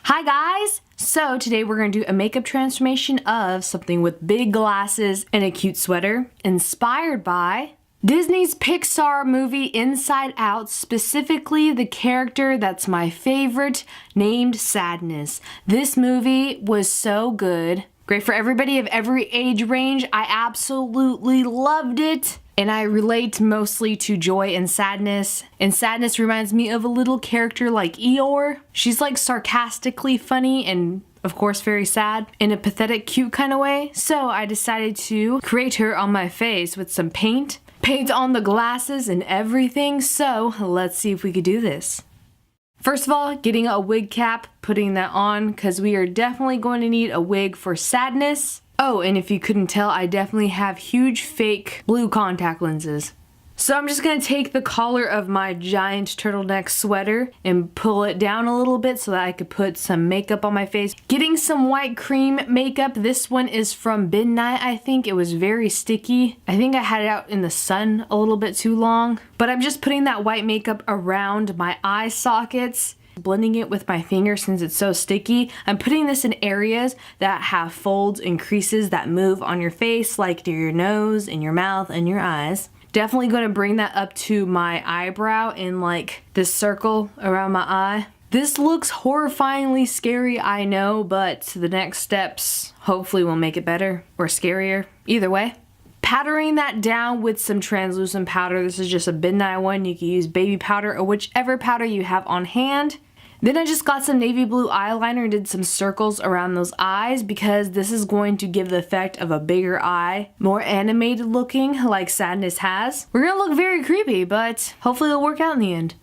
Hi guys! So today we're going to do a makeup transformation of something with big glasses and a cute sweater, inspired by Disney's Pixar movie Inside Out, specifically the character that's my favorite, named Sadness. This movie was so good. Great for everybody of every age range. I absolutely loved it. And I relate mostly to joy and sadness. And sadness reminds me of a little character like Eeyore. She's like sarcastically funny and of course very sad in a pathetic cute kind of way. So I decided to create her on my face with some paint on the glasses and everything. So let's see if we could do this. First of all, getting a wig cap, putting that on because we are definitely going to need a wig for Sadness. Oh, and if you couldn't tell, I definitely have huge fake blue contact lenses. So I'm just gonna take the collar of my giant turtleneck sweater and pull it down a little bit so that I could put some makeup on my face. Getting some white cream makeup. This one is from Midnight, I think. It was very sticky. I think I had it out in the sun a little bit too long. But I'm just putting that white makeup around my eye sockets, blending it with my finger since it's so sticky. I'm putting this in areas that have folds and creases that move on your face, like near your nose and your mouth and your eyes. Definitely going to bring that up to my eyebrow in like this circle around my eye. This looks horrifyingly scary, I know, but the next steps hopefully will make it better or scarier. Either way. Powdering that down with some translucent powder. This is just a Midnight one. You can use baby powder or whichever powder you have on hand. Then I just got some navy blue eyeliner and did some circles around those eyes because this is going to give the effect of a bigger eye, more animated looking like Sadness has. We're gonna look very creepy, but hopefully it'll work out in the end.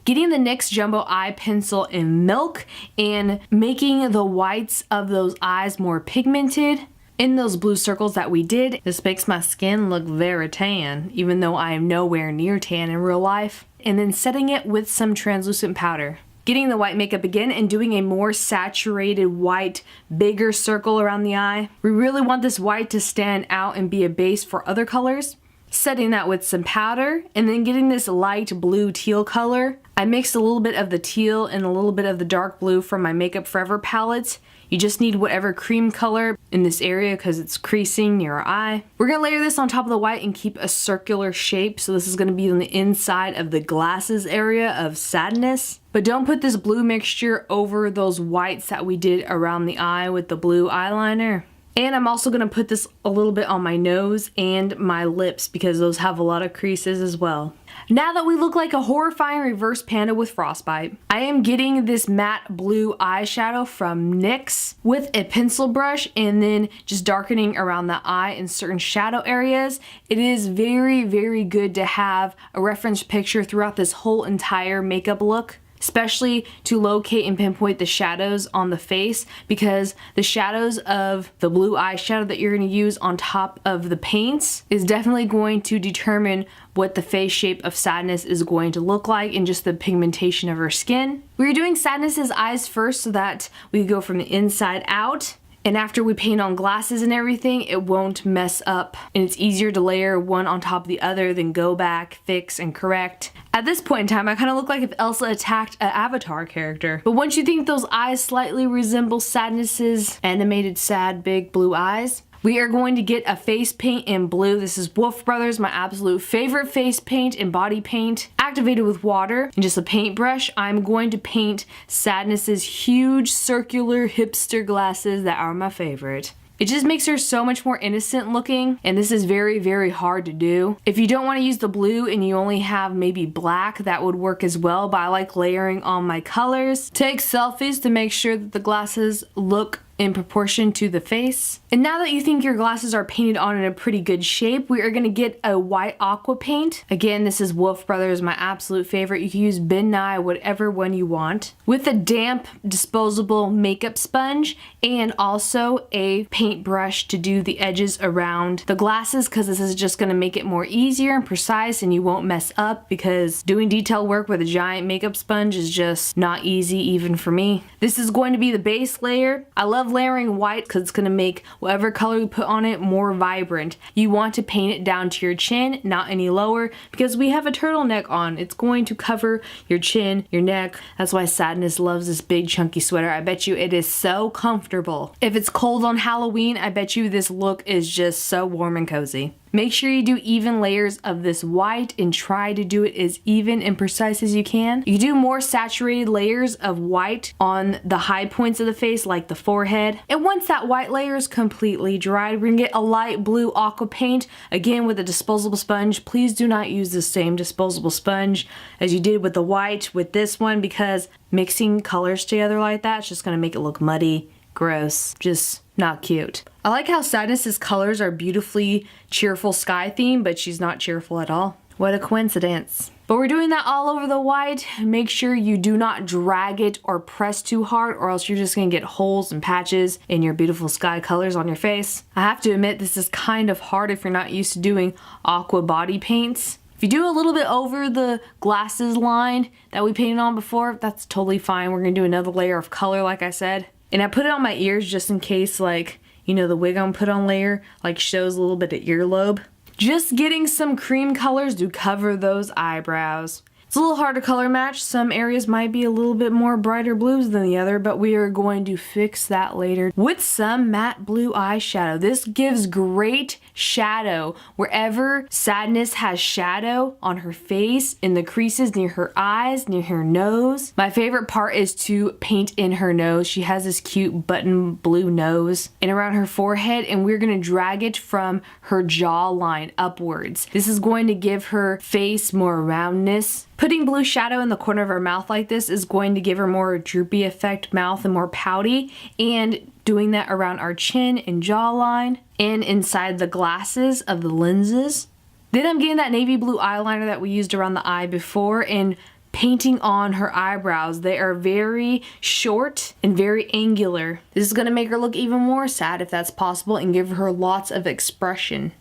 Getting the NYX Jumbo Eye Pencil in Milk and making the whites of those eyes more pigmented in those blue circles that we did. This makes my skin look very tan, even though I am nowhere near tan in real life. And then setting it with some translucent powder. Getting the white makeup again and doing a more saturated white, bigger circle around the eye. We really want this white to stand out and be a base for other colors. Setting that with some powder and then getting this light blue teal color. I mixed a little bit of the teal and a little bit of the dark blue from my Makeup Forever palette. You just need whatever cream color in this area because it's creasing near our eye. We're going to layer this on top of the white and keep a circular shape. So this is going to be on the inside of the glasses area of Sadness. But don't put this blue mixture over those whites that we did around the eye with the blue eyeliner. And I'm also going to put this a little bit on my nose and my lips because those have a lot of creases as well. Now that we look like a horrifying reverse panda with frostbite, I am getting this matte blue eyeshadow from NYX with a pencil brush and then just darkening around the eye in certain shadow areas. It is very, very good to have a reference picture throughout this whole entire makeup look, especially to locate and pinpoint the shadows on the face, because the shadows of the blue eyeshadow that you're going to use on top of the paints is definitely going to determine what the face shape of Sadness is going to look like and just the pigmentation of her skin. We're doing Sadness's eyes first so that we go from the inside out. And after we paint on glasses and everything, it won't mess up. And it's easier to layer one on top of the other than go back, fix, and correct. At this point in time, I kind of look like if Elsa attacked an Avatar character. But once you think those eyes slightly resemble Sadness's animated sad big blue eyes, we are going to get a face paint in blue. This is Wolf Brothers, my absolute favorite face paint and body paint, activated with water and just a paintbrush. I'm going to paint Sadness's huge circular hipster glasses that are my favorite. It just makes her so much more innocent looking, and this is very, very hard to do. If you don't want to use the blue and you only have maybe black, that would work as well, but I like layering on my colors. Take selfies to make sure that the glasses look in proportion to the face. And now that you think your glasses are painted on in a pretty good shape, we are going to get a white aqua paint. Again, this is Wolf Brothers, my absolute favorite. You can use Midnight, whatever one you want, with a damp disposable makeup sponge and also a paintbrush to do the edges around the glasses, because this is just going to make it more easier and precise and you won't mess up, because doing detail work with a giant makeup sponge is just not easy even for me. This is going to be the base layer. I love love layering white because it's going to make whatever color you put on it more vibrant. You want to paint it down to your chin, not any lower, because we have a turtleneck on. It's going to cover your chin, your neck. That's why Sadness loves this big chunky sweater. I bet you it is so comfortable. If it's cold on Halloween, I bet you this look is just so warm and cozy. Make sure you do even layers of this white and try to do it as even and precise as you can. You do more saturated layers of white on the high points of the face, like the forehead. And once that white layer is completely dried, we're gonna get a light blue aqua paint, again with a disposable sponge. Please do not use the same disposable sponge as you did with the white with this one, because mixing colors together like that is just gonna make it look muddy, gross, just not cute. I like how Sadness's colors are beautifully cheerful sky theme, but she's not cheerful at all. What a coincidence. But we're doing that all over the white. Make sure you do not drag it or press too hard, or else you're just gonna get holes and patches in your beautiful sky colors on your face. I have to admit, this is kind of hard if you're not used to doing aqua body paints. If you do a little bit over the glasses line that we painted on before, that's totally fine. We're gonna do another layer of color, like I said. And I put it on my ears just in case, like, you know, the wig I'm put on layer, like, shows a little bit of earlobe. Just getting some cream colors to cover those eyebrows. It's a little hard to color match. Some areas might be a little bit more brighter blues than the other, but we are going to fix that later with some matte blue eyeshadow. This gives great shadow wherever Sadness has shadow on her face, in the creases near her eyes, near her nose. My favorite part is to paint in her nose. She has this cute button blue nose, and around her forehead, and we're gonna drag it from her jawline upwards. This is going to give her face more roundness. Putting blue shadow in the corner of her mouth like this is going to give her more droopy effect mouth and more pouty, and doing that around our chin and jawline and inside the glasses of the lenses. Then I'm getting that navy blue eyeliner that we used around the eye before and painting on her eyebrows. They are very short and very angular. This is going to make her look even more sad if that's possible and give her lots of expression.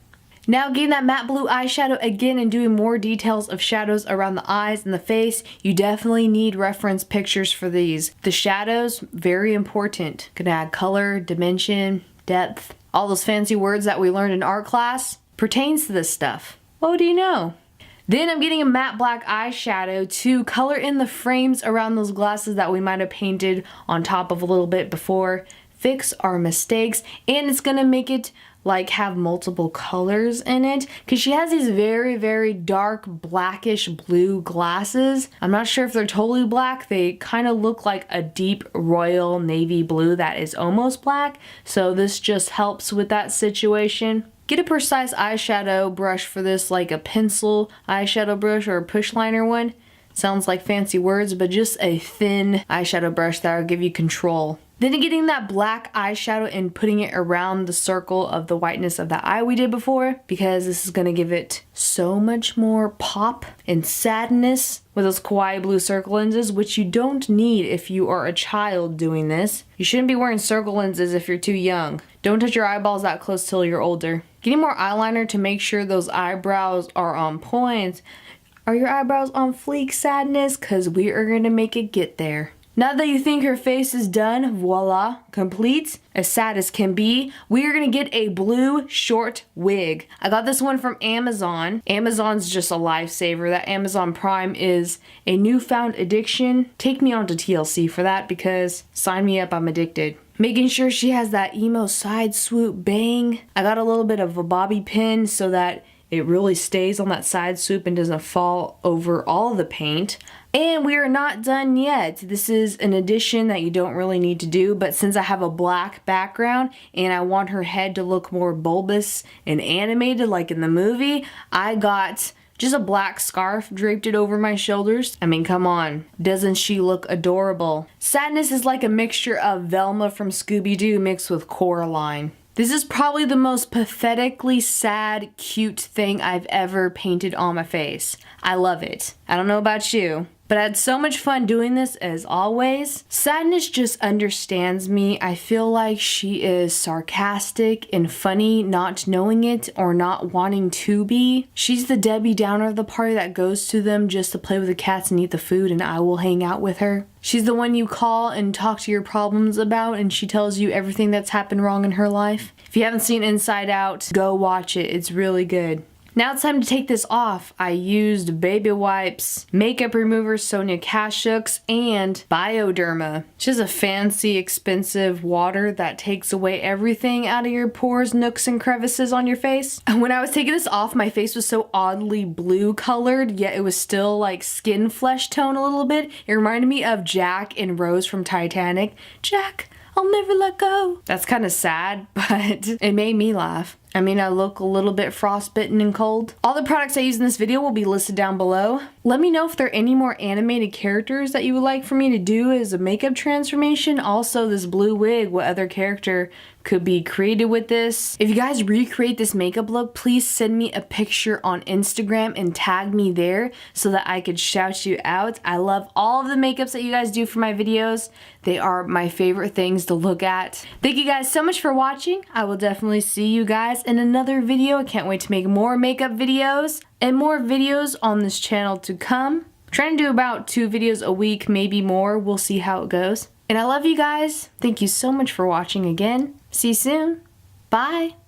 Now getting that matte blue eyeshadow again and doing more details of shadows around the eyes and the face. You definitely need reference pictures for these. The shadows, very important. Gonna add color, dimension, depth, all those fancy words that we learned in art class pertains to this stuff. What do you know? Then I'm getting a matte black eyeshadow to color in the frames around those glasses that we might have painted on top of a little bit before. Fix our mistakes, and it's gonna make it like have multiple colors in it, because she has these very dark blackish blue glasses. I'm not sure if they're totally black. They kind of look like a deep royal navy blue that is almost black, so this just helps with that situation. Get a precise eyeshadow brush for this, like a pencil eyeshadow brush or a push liner one. Sounds like fancy words, but just a thin eyeshadow brush that will give you control. Then getting that black eyeshadow and putting it around the circle of the whiteness of the eye we did before, because this is going to give it so much more pop and sadness with those kawaii blue circle lenses, which you don't need if you are a child doing this. You shouldn't be wearing circle lenses if you're too young. Don't touch your eyeballs that close till you're older. Getting more eyeliner to make sure those eyebrows are on point. Are your eyebrows on fleek, Sadness? Because we are going to make it get there. Now that you think her face is done, voila, complete, as sad as can be, we are gonna get a blue short wig. I got this one from Amazon. Amazon's just a lifesaver. That Amazon Prime is a newfound addiction. Take me on to TLC for that, because sign me up, I'm addicted. Making sure she has that emo side swoop bang. I got a little bit of a bobby pin so that it really stays on that side swoop and doesn't fall over all the paint. And we are not done yet. This is an addition that you don't really need to do, but since I have a black background and I want her head to look more bulbous and animated like in the movie, I got just a black scarf, draped it over my shoulders. I mean, come on. Doesn't she look adorable? Sadness is like a mixture of Velma from Scooby-Doo mixed with Coraline. This is probably the most pathetically sad, cute thing I've ever painted on my face. I love it. I don't know about you. But I had so much fun doing this as always. Sadness just understands me. I feel like she is sarcastic and funny, not knowing it or not wanting to be. She's the Debbie Downer of the party that goes to them just to play with the cats and eat the food, and I will hang out with her. She's the one you call and talk to your problems about, and she tells you everything that's happened wrong in her life. If you haven't seen Inside Out, go watch it. It's really good. Now it's time to take this off. I used baby wipes, makeup remover Sonia Kashuk's, and Bioderma. It's just a fancy, expensive water that takes away everything out of your pores, nooks, and crevices on your face. And when I was taking this off, my face was so oddly blue colored, yet it was still like skin flesh tone a little bit. It reminded me of Jack and Rose from Titanic. Jack, I'll never let go. That's kind of sad, but it made me laugh. I mean, I look a little bit frostbitten and cold. All the products I use in this video will be listed down below. Let me know if there are any more animated characters that you would like for me to do as a makeup transformation. Also, this blue wig, what other character could be created with this? If you guys recreate this makeup look, please send me a picture on Instagram and tag me there so that I could shout you out. I love all of the makeups that you guys do for my videos. They are my favorite things to look at. Thank you guys so much for watching. I will definitely see you guys in another video. I can't wait to make more makeup videos and more videos on this channel to come. I'm trying to do about 2 videos a week, maybe more. We'll see how it goes. And I love you guys. Thank you so much for watching again. See you soon. Bye.